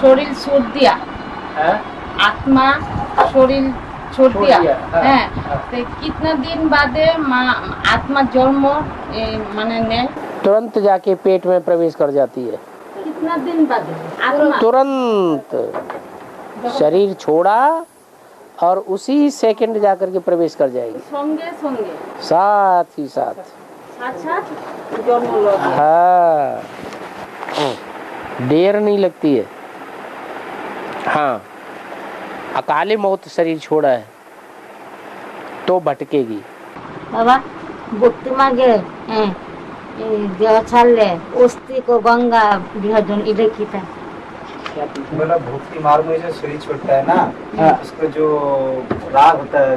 শরীর छोड़ दिया, आत्मा शरीर छोड़ दिया है, तो कितना दिन बाद आत्मा जन्म माने ने तुरंत जाके पेट में प्रवेश कर जाती है। कितना दिन बाद आत्मा तुरंत शरीर छोड़ा और उसी सेकंड जाकर के प्रवेश कर जाएगी, संगे संगे साथ ही साथ जन्म लो। हाँ, देर नहीं लगती है। हाँ, अकाले मौत शरीर छोड़ा है तो भटकेगी। बाबा भक्ति मार्गे देह छाड़ले अस्थि को गंगा विसर्जन इधर की था। बोला भक्ति मार्ग में जो शरीर छोड़ता है ना, उसको जो राग होता है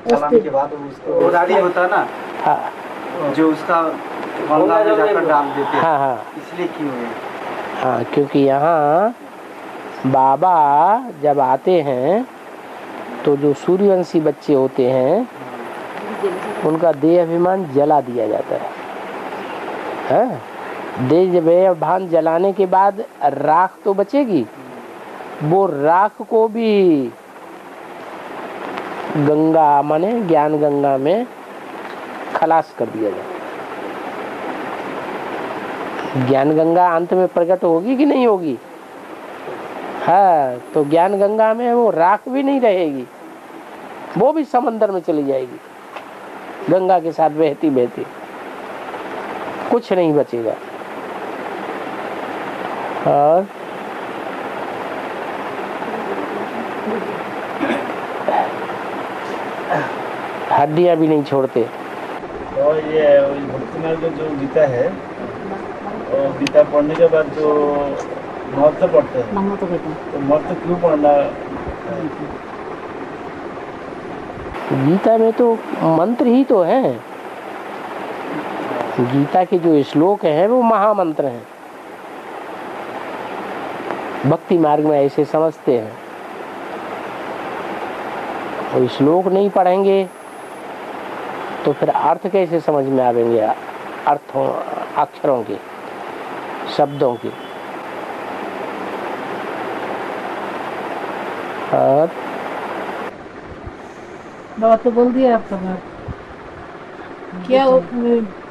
चलन के बाद उसको राड़ी होता है ना, हाँ, जो उसका गंगा में जाकर डाल देते हैं। हाँ हाँ इसलिए क्यों है? हाँ, क्योंकि यहाँ बाबा जब आते हैं तो जो सूर्यवंशी बच्चे होते हैं उनका देह अभिमान जला दिया जाता है। देह अभिमान जलाने के बाद राख तो बचेगी, वो राख को भी गंगा माने ज्ञान गंगा में खलास कर दिया जाए। ज्ञान गंगा अंत में प्रकट होगी कि नहीं होगी? हाँ, तो ज्ञान गंगा में वो राख भी नहीं रहेगी, वो भी समंदर में चली जाएगी, गंगा के साथ बहती बहती, कुछ नहीं बचेगा। और हड्डियां भी नहीं छोड़ते। और ये भक्ति मार्ग जो गीता है, और गीता पढ़ने के बाद जो महत्व पढ़ते हैं, तो महत्व क्यों पढ़ना? गीता में तो मंत्र ही तो है, गीता के जो श्लोक हैं वो महामंत्र हैं। भक्ति मार्ग में ऐसे समझते हैं, और श्लोक नहीं पढ़ेंगे तो फिर अर्थ कैसे समझ में आवेंगे? अर्थों, अक्षरों के, शब्दों के। और बाबा तो बोल दिया आपका बात क्या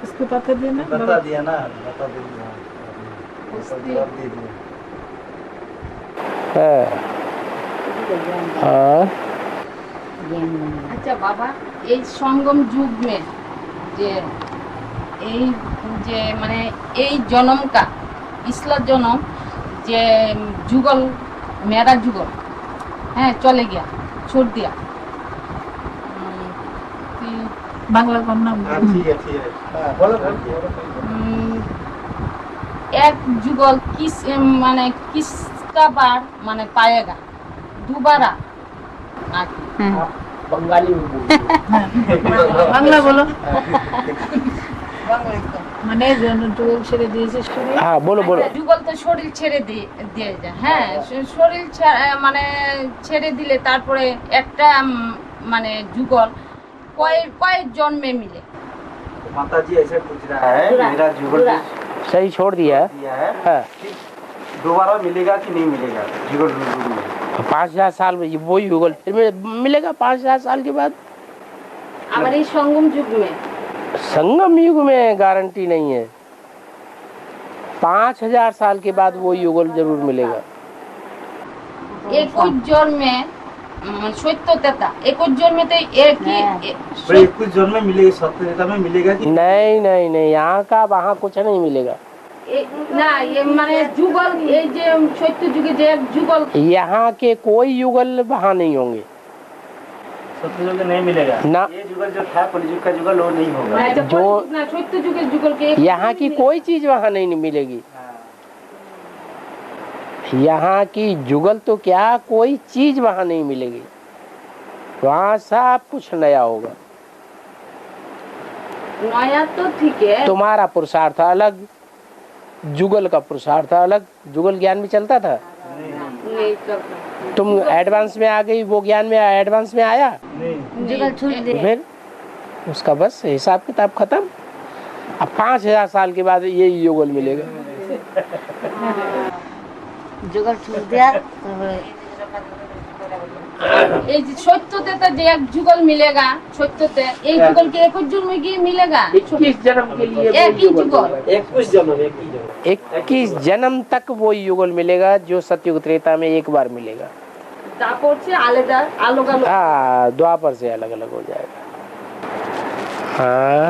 इसको पता देना? बता दिया ना, बता दिया। আচ্ছা বাবা, এই সঙ্গম যুগ মে যে মানে এই জনমকা इसला जन्म जे जुगल मेरा जुगल है चले गया, छोड़ दिया। बांग्ला का नाम ठीक है बोलो। एक जुगल किस माने किसका बार माने पाएगा दोबारा आके। बंगाली में बांग्ला बोलो। মানে যুগল ছেড়ে দিয়েছে শরীর। हाँ बोलो बोलो। যুগল তো শরীর ছেড়ে দিয়ে যায়, হ্যাঁ শরীর মানে ছেড়ে দিলে তারপরে একটা মানে যুগল কয় জন্মে मिले? माता जी ऐसे पूछ रहा है, मेरा जुगल सही छोड़ दिया है, हाँ। दोबारा मिलेगा कि नहीं मिलेगा? जुगल 5,000 साल में वही युगल फिर मिलेगा 5,000 साल के बाद। আবার এই সঙ্গম যুগ में संगम युग में गारंटी नहीं है, 5,000 साल के बाद वो युगल जरूर मिलेगा। एक जन्मे सत्यता एक जन्मे तो एक ही कुछ जन्म में मिलेगा, सत्यता में मिलेगा कि नहीं नहीं नहीं, यहाँ का वहाँ कुछ नहीं मिलेगा। ना ये माने जुगल ये जे सत्य जुगे जे जुगल यहाँ के कोई युगल वहाँ नहीं होंगे, सत्ययुग नहीं मिलेगा ना। ये जुगल जो था कलियुग का जुगल वो नहीं होगा। जो सत्य जुगे जुगल के यहाँ की कोई चीज वहाँ नहीं मिलेगी। यहाँ की जुगल तो क्या, कोई चीज वहाँ नहीं मिलेगी, वहाँ सब कुछ नया होगा। नया तो ठीक है, तुम्हारा पुरुषार्थ अलग, जुगल का पुरुषार्थ अलग। जुगल ज्ञान में चलता था, नहीं चलता। तुम एडवांस में आ गई, वो ज्ञान में एडवांस में आया, जुगल छूट दे। फिर उसका बस हिसाब किताब खत्म। अब 5,000 साल के बाद ये युगल मिलेगा। जुगल छूट दिया তারপরে এই যে সত্যতে তো যে এক যুগল মিলেগা সত্যতে এই যুগল के 21 जन्म में मिलेगा 21 जन्म के लिए एक ही जुगल 21 जन्म तक वो युगल मिलेगा जो सतयुग त्रेता में एक बार मिलेगा। তারপর से আলাদা আলাদা हाँ, द्वापर से अलग अलग हो जाएगा। हाँ,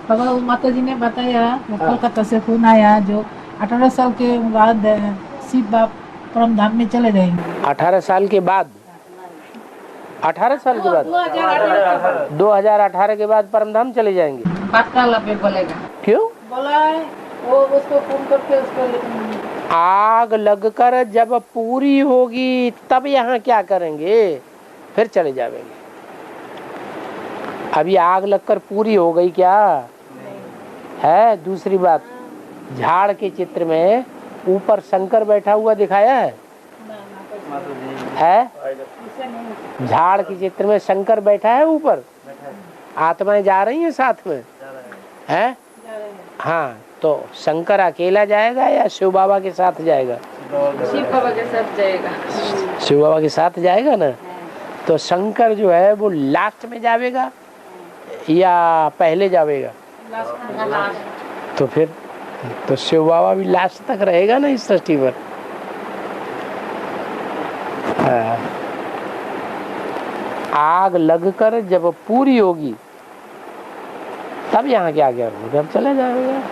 बाबा वो माता जी ने बताया कोलकाता से फोन आया जो 18 साल के बाद शिव बाप परम धाम में चले जाएंगे। 18 साल के बाद 18 साल के बाद 2018 के बाद परमधाम चले जाएंगे। बाटला पे बोलेगा क्यों? बोला है वो उसको फोन करके उसको आग लगकर जब पूरी होगी तब यहाँ क्या करेंगे, फिर चले जाएंगे। अभी आग लगकर पूरी हो गई क्या है? दूसरी बात, झाड़ के चित्र में ऊपर शंकर बैठा हुआ दिखाया है? झाड़ के चित्र में शंकर बैठा है ऊपर, आत्माएं जा रही हैं साथ में है? हाँ, तो शंकर अकेला जाएगा या शिव बाबा के साथ जाएगा? शिव बाबा के साथ जाएगा। शिव बाबा के साथ जाएगा ना। तो शंकर जो है वो लास्ट में जाएगा या पहले जाएगा? तो फिर तो शिव बाबा भी लास्ट तक रहेगा ना इस सृष्टि पर। हाँ। आग लगकर जब पूरी होगी तब यहाँ क्या क्या होगा, तब चला जाएगा।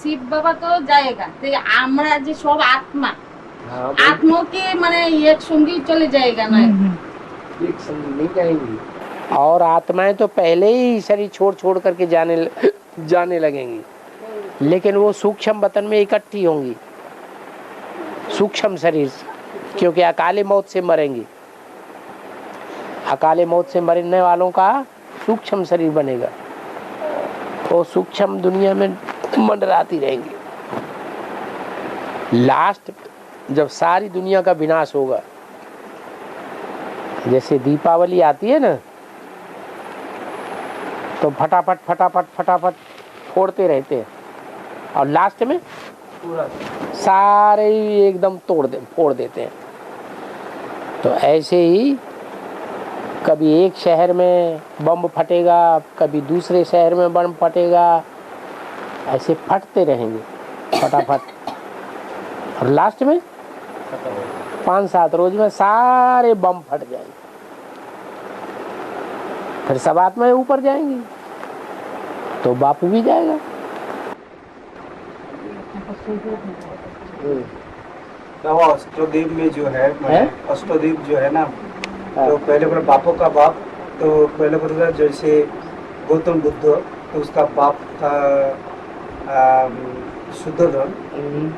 শিব বাবা তো জায়গা তো আমরা যে সব আত্মা আত্মাকে মানে একসঙ্গেই চলে जाएगा না एक संग नहीं जाएंगी। और आत्माएं तो पहले ही शरीर छोड़ छोड़ करके जाने लगेंगी, लेकिन वो सूक्ष्म वतन में इकट्ठी होंगी सूक्ष्म शरीर से, क्योंकि अकाले मौत से मरेंगी। अकाले मौत से मरने वालों का सूक्ष्म शरीर बनेगा, वो सूक्ष्म दुनिया में मंडराती रहेंगी। लास्ट जब सारी दुनिया का विनाश होगा, जैसे दीपावली आती है ना, तो फटाफट फटाफट फटाफट फोड़ते रहते हैं और लास्ट में सारे ही एकदम फोड़ देते हैं। तो ऐसे ही कभी एक शहर में बम फटेगा, कभी दूसरे शहर में बम फटेगा, ऐसे फटते रहेंगे फटाफट और लास्ट में 5-7 रोज में सारे बम फट जाएंगे। फिर सब आत्माएं ऊपर जाएंगी तो बापू भी जाएगा। तो अष्टदेव में जो है अष्टदेव जो है ना, तो पहले बोला बापों का बाप, तो पहले बोला जैसे गौतम बुद्ध, तो उसका बाप था शुद्धोधन,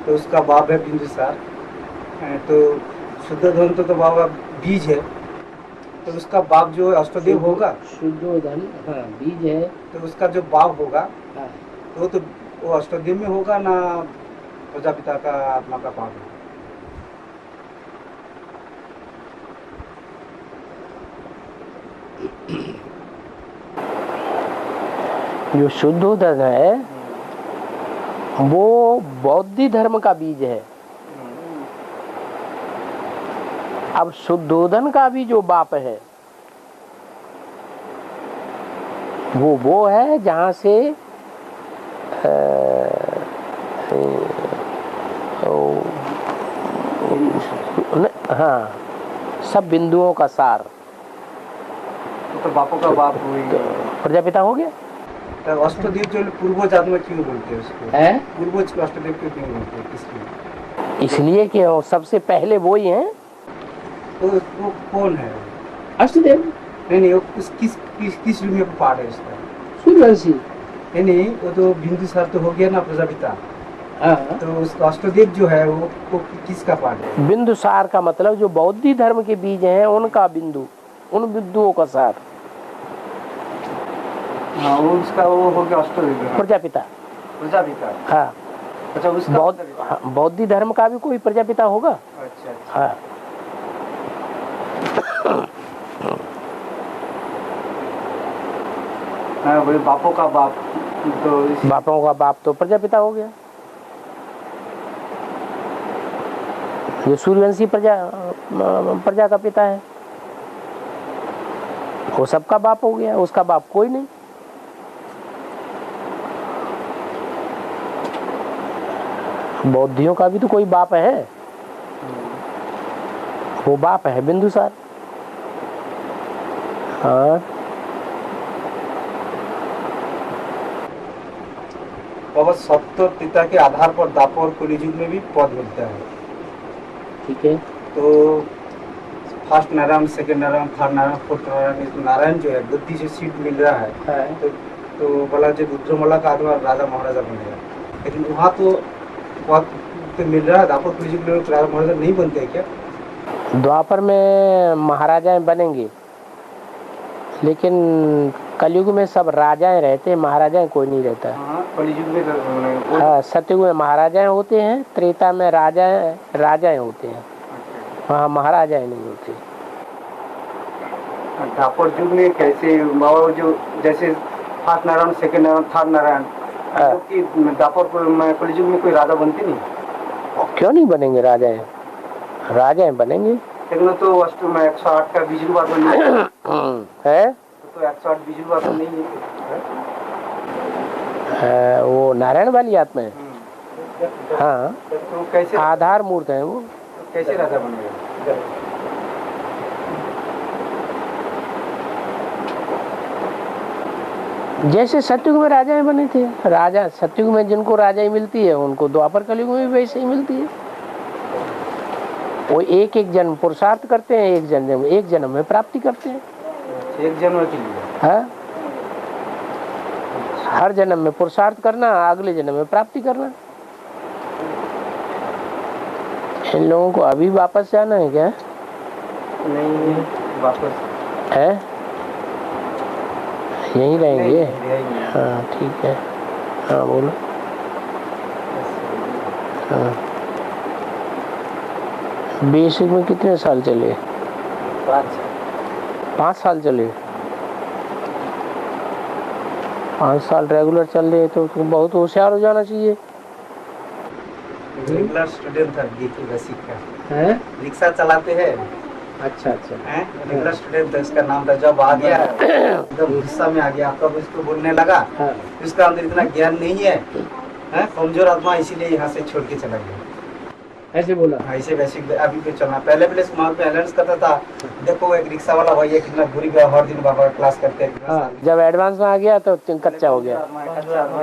तो उसका बाप है बिंदुसार। तो शुद्धोधन तो बाबा बीज है, तो उसका बाप जो अष्टदेव होगा, शुद्धोधन हाँ बीज है, तो उसका जो बाप होगा हाँ। तो वो अष्टदेव में होगा ना प्रजापिता का आत्मा का बाप है? जो शुद्धोधन है वो बौद्धी धर्म का बीज है। अब शुद्धोधन का भी जो बाप है वो है जहाँ से हाँ सब बिंदुओं का सार, तो बापों का बाप हुई प्रजापिता हो गया। तो अष्टदेव जो पूर्वज आत्मा क्यों बोलते हैं उसको? है पूर्वज को अष्टदेव क्यों बोलते हैं, किसलिए? इसलिए कि वो सबसे पहले वो ही हैं तो वो कौन है? अष्टदेव। नहीं वो किस रूप में पार्ट है उसका? सूर्यवंशी। नहीं वो तो बिंदुसार तो हो गया ना प्रजापिता, तो उसका अष्टदेव जो है वो किसका पार्ट है? बिंदुसार का मतलब जो बौद्धी धर्म के बीज हैं उनका बिंदु, उन बिंदुओं का सार। हाँ वो उसका वो हो गया अष्टदेव प्रजापिता। प्रजापिता। हाँ अच्छा उसका बौद्धी धर्म का भी कोई प्रजापिता होगा। अच्छा हाँ हाँ वही बापों का बाप, तो बापों का बाप तो प्रजापिता हो गया। जो सूर्यवंशी प्रजा का पिता है वो सबका बाप हो गया, उसका बाप कोई नहीं। बौद्धियों का भी तो कोई बाप है, वो बाप है बिंदुसार। हाँ बाबा सत्य पिता के आधार पर दापर और कलियुग में भी पद मिलता है। ठीक है। तो first Narayan, second Narayan, third Narayan, fourth Narayan, तो नारायण जो है बुद्धि से सीट मिल रहा है, तो बोला जो रुद्रमला का आत्मा राजा महाराजा बनेगा, लेकिन वहाँ तो पद तो मिल रहा है, दापर कलियुग में राजा महाराजा नहीं बनते हैं क्या? द्वापर में महाराजाएं बनेंगे, लेकिन कलयुग में सब राजाएं रहते हैं, महाराजाएं कोई नहीं रहता। हाँ कलियुग में हाँ, सतयुग में महाराजाएं होते हैं, त्रेता में राजाएं होते हैं, वहाँ महाराजाएं नहीं होते। दापर युग में कैसे बाबा जो जैसे first Narayan, second Narayan, third Narayan, Dwapar Kaliyug में कोई राजा बनते नहीं? क्यों नहीं बनेंगे राजाएं? राजाएं बनेंगे। लेकिन तो अष्ट में 108 का बिजली बात नहीं है, तो 108 बिजली बात नहीं है। वो नारायण वाली आत्मा है। हाँ तो कैसे आधार मूर्त है वो। कैसे राजा बनेगा? जैसे सतयुग में राजाएं बने थे, राजा सतयुग में जिनको राजाएं मिलती है उनको द्वापर कलयुग में भी वैसे ही मिलती है। वो एक एक जन्म पुरुषार्थ करते हैं, एक जन्म में प्राप्ति करते हैं। एक जन्म के लिए? हाँ, हर जन्म में पुरुषार्थ करना, अगले जन्म में प्राप्ति करना। इन लोगों को अभी वापस जाना है क्या? नहीं वापस है, यहीं रहेंगे। नहीं। हाँ ठीक है। हाँ बोलो। हाँ, बेसिक में कितने साल चले? 5 साल चले। 5 साल रेगुलर चल रहे तो बहुत होशियार हो जाना चाहिए। रेगुलर स्टूडेंट था देखिए बेसिक का है, रिक्शा चलाते हैं। अच्छा अच्छा। रेगुलर स्टूडेंट था, इसका नाम था। जब आ गया एकदम गुस्सा में आ गया, तब इसको बोलने लगा। हाँ। उसका अंदर इतना ज्ञान नहीं है, कमजोर आत्मा, इसीलिए यहाँ से छोड़ के चला गया। ऐसे बोला? ऐसे बेसिक अभी पे चलना। पहले वहाँ पे अनाउंस करता था, देखो एक रिक्शा वाला भैया कितना बुरी गया, हर दिन बाबा क्लास करते हैं। हाँ, जब एडवांस में आ गया तो कच्चा हो गया।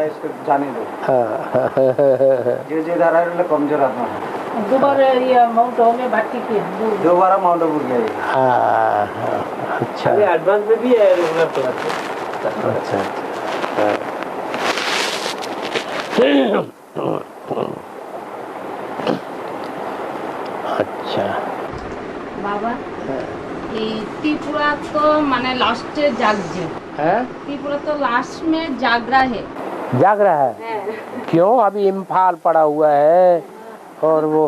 इसको जाने दो। हाँ जो इधर आ रहा कमजोर आत्मा है। दोबारा ये माउंट आबू में भर्ती किया, दोबारा माउंट आबू गया ये। हाँ, अच्छा एडवांस में भी है रेगुलर क्लास। अच्छा। अच्छा বাবা এই त्रिपुरा तो माने लास्ट जागजे है, त्रिपुरा तो लास्ट में जाग रहा है। जाग रहा है? क्यों? अभी इम्फाल पड़ा हुआ है और वो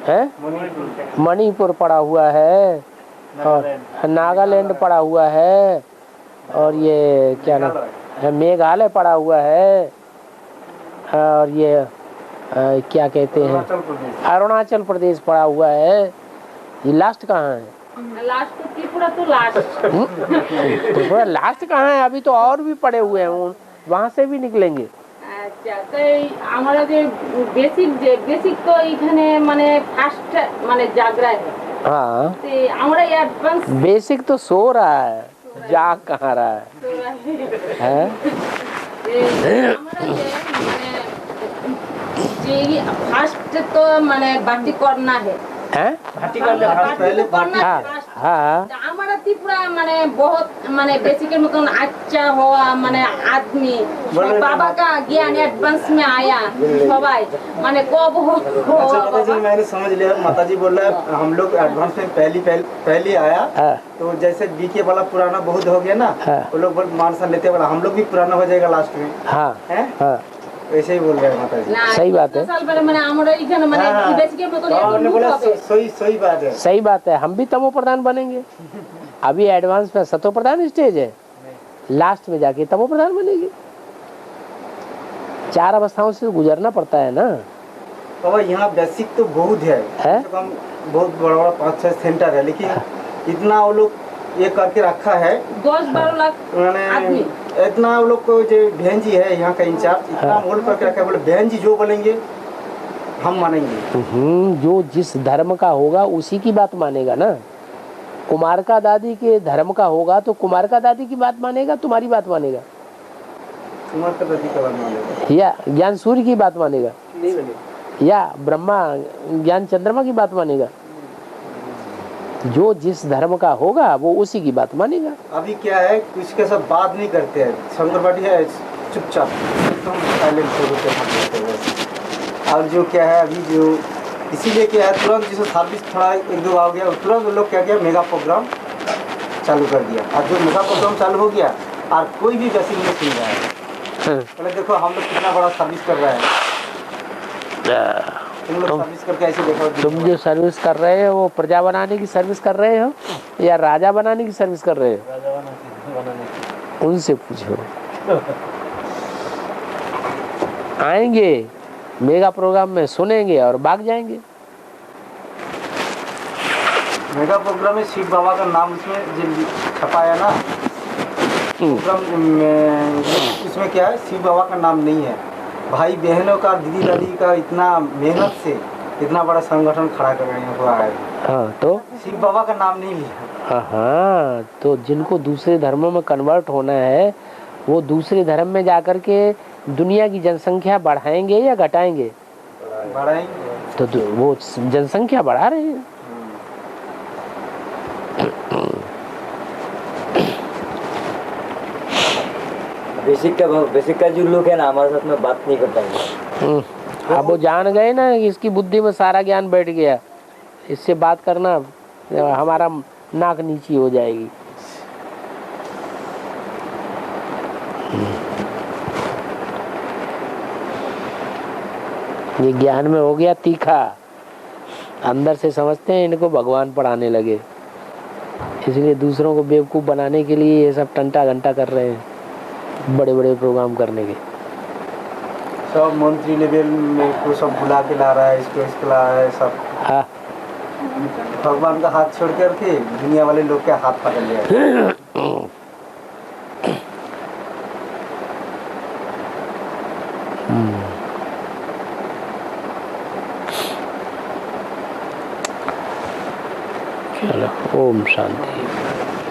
है मणिपुर पड़ा हुआ है और नागालैंड पड़ा हुआ है और ये क्या नाम है, मेघालय पड़ा हुआ है और ये क्या कहते हैं अरुणाचल प्रदेश पड़ा हुआ है। ये लास्ट कहाँ है? लास्ट तो त्रिपुरा तो लास्ट। त्रिपुरा लास्ट कहाँ है? अभी तो और भी पड़े हुए हैं, वहाँ से भी निकलेंगे। আচ্ছা, তো আমরা যে বেসিক তো এখানে মানে ফার্স্ট মানে জাগরা है। हाँ, তো আমরা অ্যাডভান্স बेसिक तो सो रहा है, जाग कहाँ रहा है? हैं? যে ফার্স্ট তো মানে বাতি করনা है हैं? पहले हाँ हाँ हमारा त्रिपुरा माने बहुत माने बेसिक मतन अच्छा हुआ माने आदमी बाबा का ज्ञान एडवांस में आया सबाई माने कब हो। अच्छा माताजी मैंने समझ लिया, माताजी बोल रहा है हम लोग एडवांस में पहली आया। हाँ तो जैसे बीके वाला पुराना बहुत हो गया ना, हाँ। वो लोग मान सा लेते वाला हम लोग भी पुराना हो जाएगा लास्ट में, हाँ हैं? हाँ, वैसे ही बोल रहे हैं माताजी। सही बात है। साल पहले माने हमारा इखाने माने हाँ। बेसिक मतन आपने बोला सही बात है। सही बात है, हम भी तमो प्रधान बनेंगे। अभी एडवांस में सतो प्रधान स्टेज है, लास्ट में जाके तब वो प्रधान बनेगी। 4 अवस्थाओं से गुजरना पड़ता है ना। बाबा यहाँ बेसिक तो बहुत है, कम से कम बहुत बड़ा बड़ा 5-6 सेंटर है, लेकिन इतना वो लोग ये करके रखा है 10-12 लाख आदमी। मैंने इतना वो लोग को जो बहन जी है यहाँ का इंचार्ज इतना मोल्ड करके रखा है, बोले बहन जी जो बोलेंगे हम मानेंगे। जो जिस धर्म का होगा उसी की बात मानेगा ना। कुमारका दादी के धर्म का होगा तो कुमारका दादी की बात मानेगा, तुम्हारी बात मानेगा, कुमारका दादी का बात मानेगा, या ज्ञान सूर्य की बात मानेगा, या ब्रह्मा ज्ञान चंद्रमा की बात मानेगा। जो जिस धर्म का होगा वो उसी की बात मानेगा। अभी क्या है कुछ के सब बात नहीं करते हैं, शंकरवाड़ी है चुपचाप एकदम साइलेंट हो। और जो क्या है अभी जो इसीलिए क्या है तुरंत जैसे सर्विस थोड़ा 1-2 आ गया तुरंत लोग क्या किया मेगा प्रोग्राम चालू कर दिया। और जो मेगा प्रोग्राम चालू हो गया और कोई भी बेसिक नहीं सुन रहा है। पहले देखो हम लोग कितना बड़ा सर्विस कर रहे हैं, तुम लोग सर्विस करके ऐसे देखो। तुम जो सर्विस कर रहे हो वो प्रजा बनाने की सर्विस कर रहे हो या राजा बनाने की सर्विस कर रहे हो? राजा बनाने उनसे पूछो। आएंगे मेगा प्रोग्राम में सुनेंगे और भाग जाएंगे। मेगा प्रोग्राम में शिव बाबा का नाम उसमें जो छपाया ना प्रोग्राम में, इसमें क्या है शिव बाबा का नाम नहीं है, भाई बहनों का दीदी दादी का इतना मेहनत से इतना बड़ा संगठन खड़ा करने हुआ है। हाँ तो शिव बाबा का नाम नहीं लिया। हाँ तो जिनको दूसरे धर्मों में कन्वर्ट होना है वो दूसरे धर्म में जाकर के दुनिया की जनसंख्या बढ़ाएंगे या घटाएंगे? बढ़ाएंगे। तो वो जनसंख्या बढ़ा रहे हैं। बेसिक का जो लोग है ना हमारे साथ में बात नहीं कर पाएंगे। अब वो जान गए ना कि इसकी बुद्धि में सारा ज्ञान बैठ गया, इससे बात करना हमारा नाक नीची हो जाएगी। ये ज्ञान में हो गया तीखा, अंदर से समझते हैं इनको भगवान पढ़ाने लगे, इसलिए दूसरों को बेवकूफ़ बनाने के लिए ये सब टंटा घंटा कर रहे हैं, बड़े बड़े प्रोग्राम करने के। सब मंत्री लेवल में को सब बुला के ला रहा है, इसको ला रहा है सब। हाँ भगवान का हाथ छोड़ करके दुनिया वाले लोग के हाथ पकड़ लिया। चलो, ओम शांति।